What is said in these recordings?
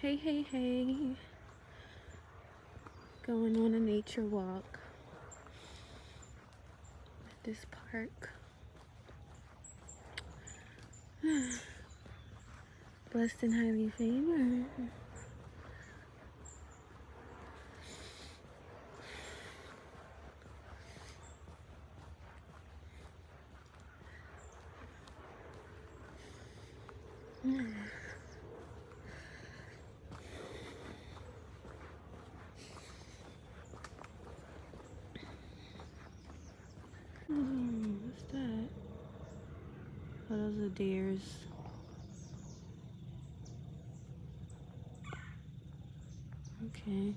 Hey, hey, hey. Going on a nature walk at this park. Blessed and highly favored. What's that? Oh, those are deers. Okay.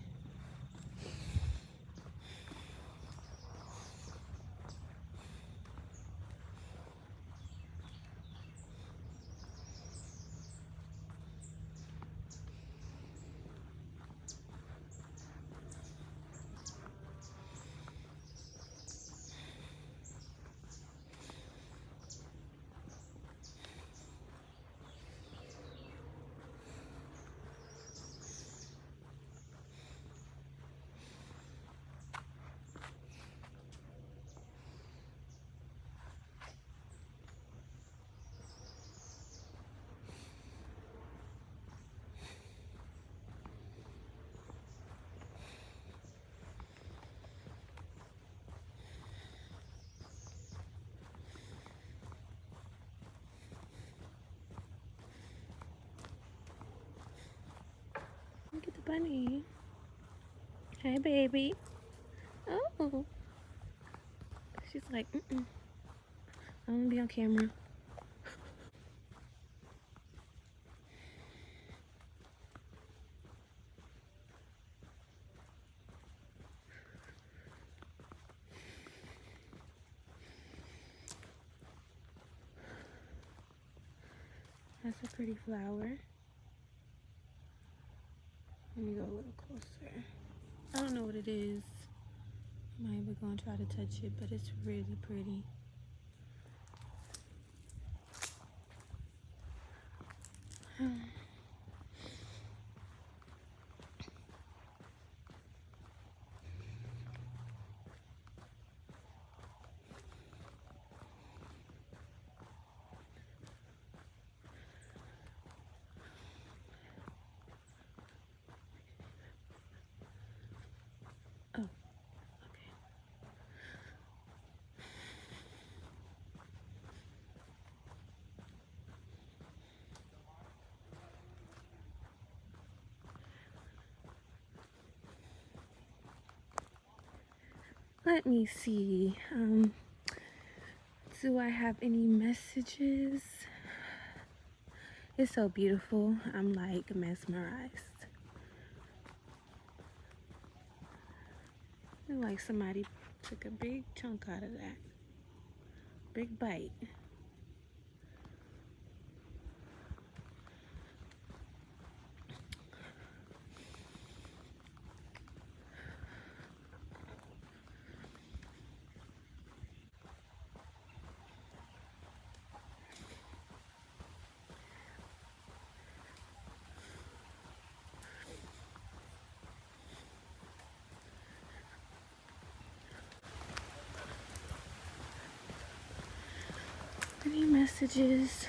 Look at the bunny. Hey, baby. Oh. She's like, I want to be on camera. That's a pretty flower. Let me go a little closer. I don't know what it is. I'm not even gonna try to touch it, but it's really pretty. Oh, okay. Let me see. Do I have any messages? It's so beautiful. I'm like mesmerized. Look like somebody took a big chunk out of that. Big bite. Any messages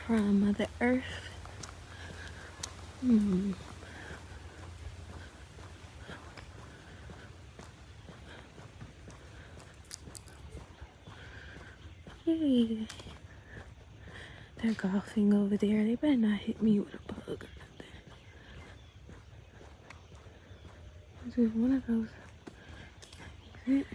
from Mother Earth? Hey, they're golfing over there. They better not hit me with a bug or nothing. This is one of those. Is it?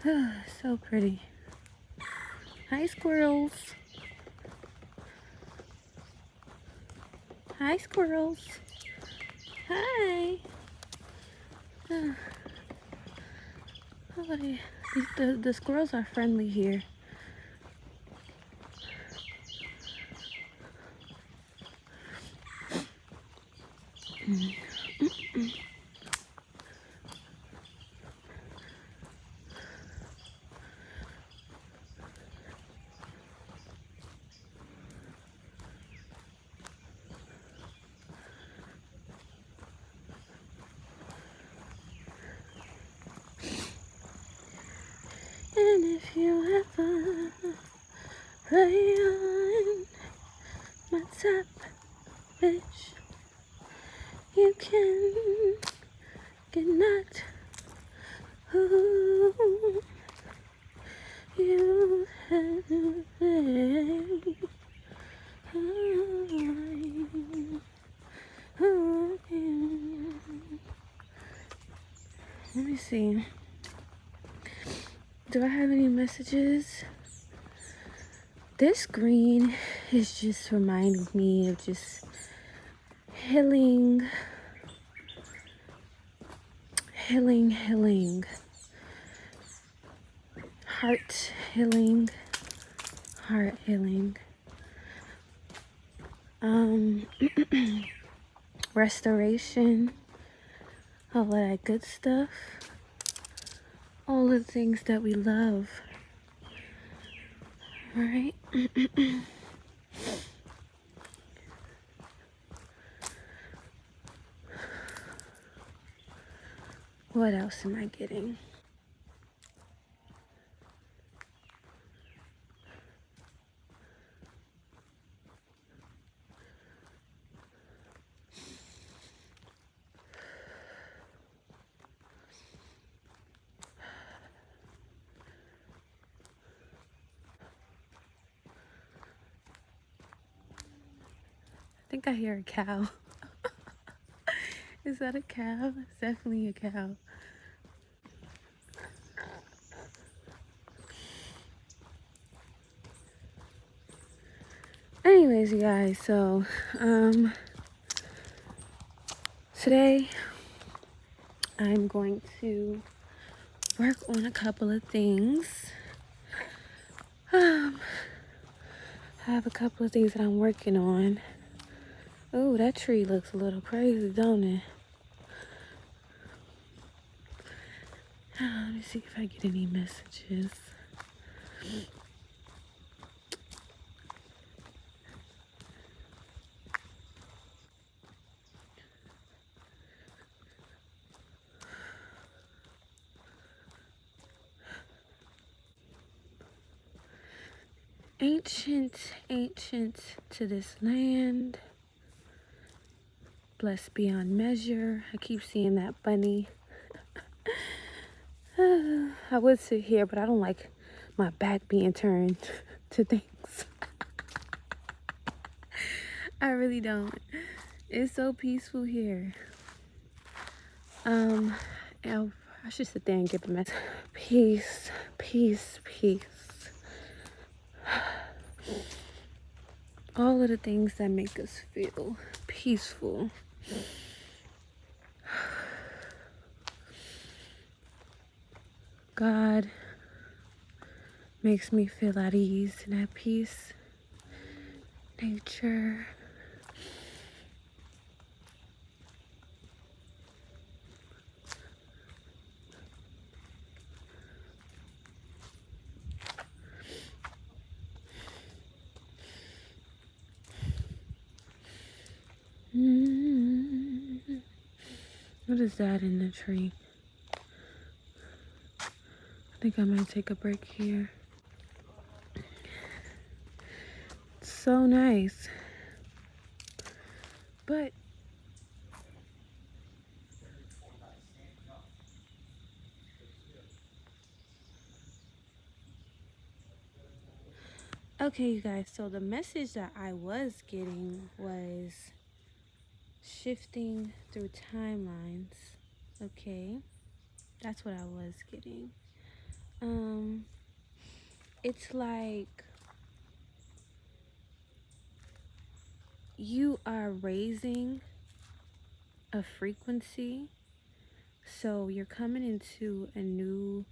So pretty. Hi, squirrels. Hi, squirrels. Hi. Oh, the squirrels are friendly here. And if you ever play on my top bitch, you can get knocked. Ooh, you have Let me see. Do I have any messages? This green is just reminding me of just healing, heart healing, restoration, all of that good stuff, all the things that we love. All right. What else am I getting? I think I hear a cow. Is that a cow? It's definitely a cow. Anyways, you guys, so today I'm going to work on a couple of things. I have a couple of things that I'm working on. Oh, that tree looks a little crazy, don't it? Let me see if I get any messages. Ancient to this land, blessed beyond measure. I keep seeing that bunny. I would sit here, but I don't like my back being turned to things. I really don't. It's so peaceful here. I should sit there and give a message. Peace, peace, peace. All of the things that make us feel peaceful. God makes me feel at ease and at peace. Nature. What is that in the tree? I think I might take a break here. It's so nice. But okay, you guys, so the message that I was getting was shifting through timelines. Okay, that's what I was getting. Um, it's like you are raising a frequency. So you're coming into a new,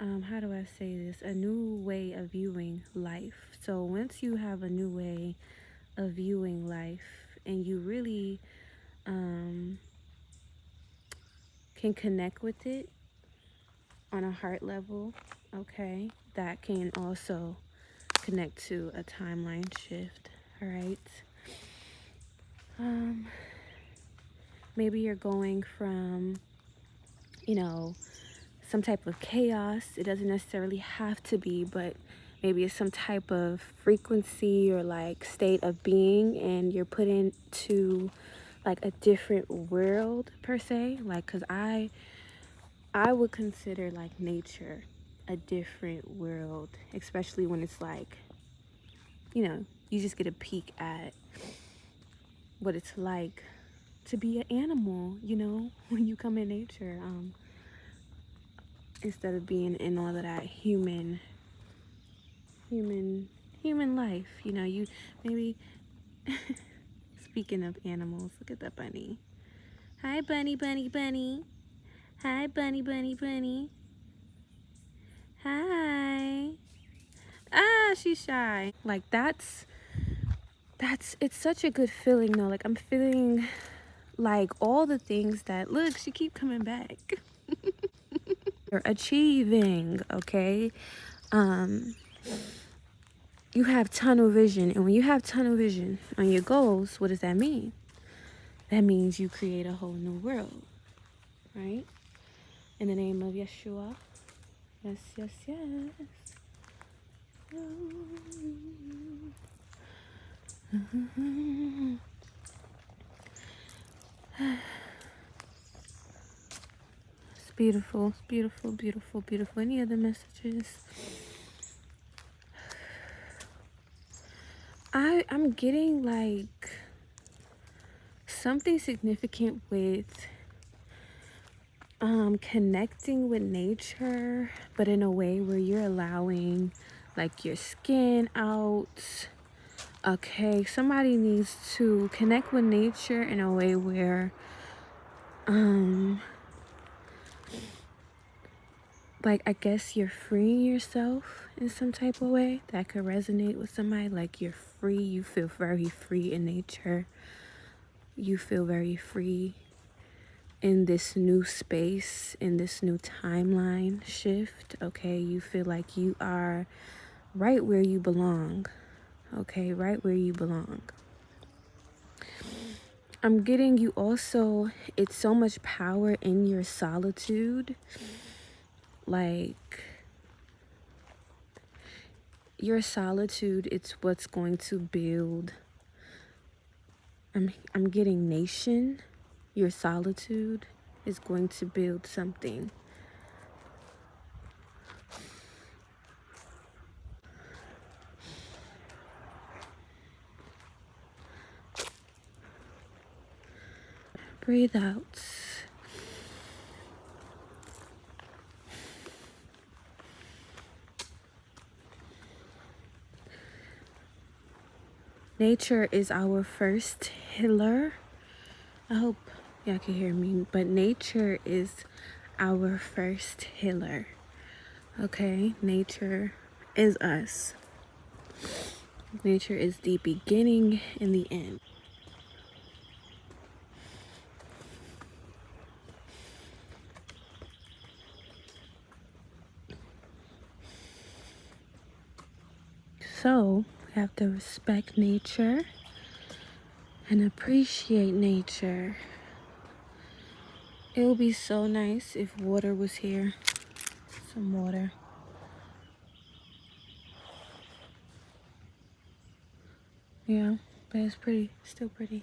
how do I say this? A new way of viewing life. So once you have a new way of viewing life and you really can connect with it on a heart level, okay, that can also connect to a timeline shift, all right? Maybe you're going from, you know, some type of chaos. It doesn't necessarily have to be, but maybe it's some type of frequency or like state of being, and you're put into like a different world per se. Like, cause I would consider like nature a different world, especially when it's like, you know, you just get a peek at what it's like to be an animal, you know, when you come in nature, instead of being in all of that human life. You know, you maybe speaking of animals, look at that bunny. Hi, bunny, bunny, bunny. Hi, bunny, bunny, bunny. Hi. Ah, she's shy. Like that's it's such a good feeling though. Like I'm feeling like all the things that, look, she keep coming back. You're achieving, okay? You have tunnel vision, and when you have tunnel vision on your goals, what does that mean? That means you create a whole new world, right? In the name of Yeshua. Yes, yes, yes. It's beautiful, it's beautiful, beautiful, beautiful. Any other messages? I'm getting like something significant with connecting with nature, but in a way where you're allowing like your skin out. Okay, somebody needs to connect with nature in a way where like I guess you're freeing yourself in some type of way that could resonate with somebody. Like you're free, you feel very free in nature, you feel very free in this new space, in this new timeline shift. Okay, you feel like you are right where you belong. Okay, right where you belong. I'm getting you also, it's so much power in your solitude. Like your solitude, it's what's going to build. I'm getting nation. Your solitude is going to build something. Breathe out. Nature is our first healer. I hope y'all can hear me, but nature is our first healer. Okay, nature is us. Nature is the beginning and the end. So we have to respect nature and appreciate nature. It would be so nice if water was here. Some water. Yeah, but it's pretty, still pretty.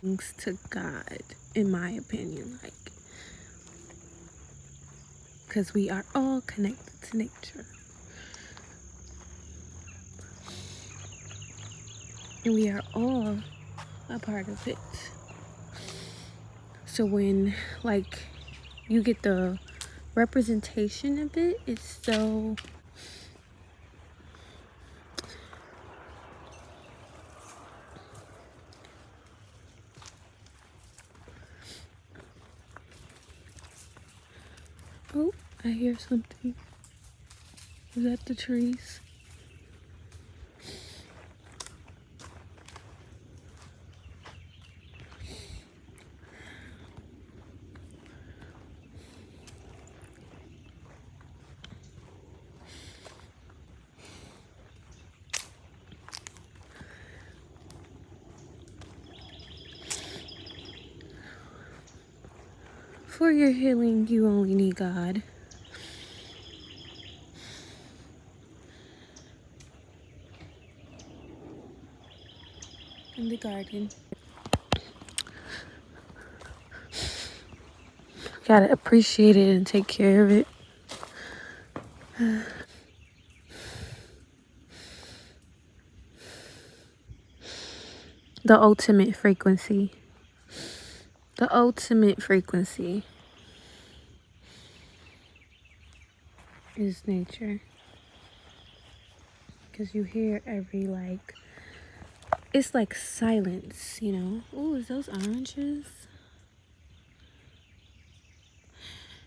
things to God, in my opinion, like, because we are all connected to nature. And we are all a part of it. So when, like, you get the representation of it, it's so... Oh, I hear something. Is that the trees? For your healing, you only need God. In the garden. Gotta appreciate it and take care of it. The ultimate frequency. The ultimate frequency is nature. Because you hear every, like, it's like silence, you know? Ooh, is those oranges?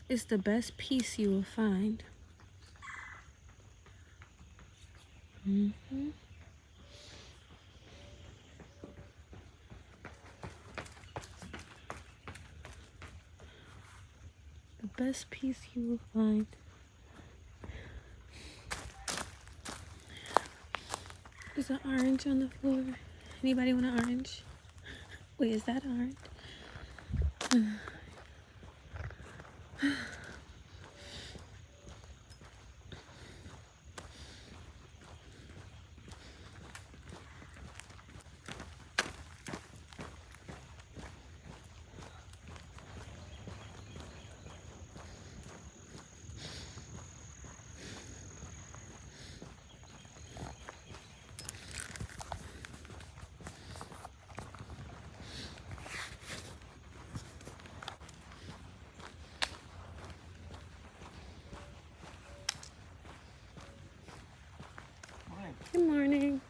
It's the best peace you will find. Mm-hmm. The best peace you will find. There's an orange on the floor. Anybody want an orange? Wait, is that orange? Good morning.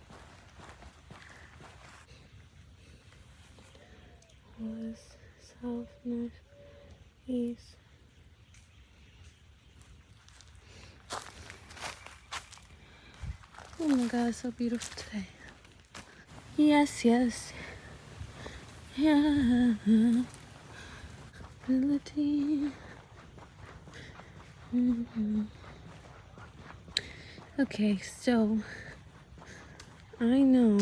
West, south, north, east. Oh my God, it's so beautiful today. Yes, yes. Yeah. Ability. Okay, so I know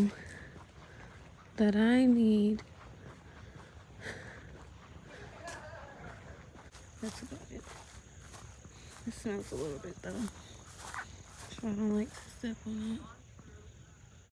that I need... That's about it. It smells a little bit though. So I don't like to step on it.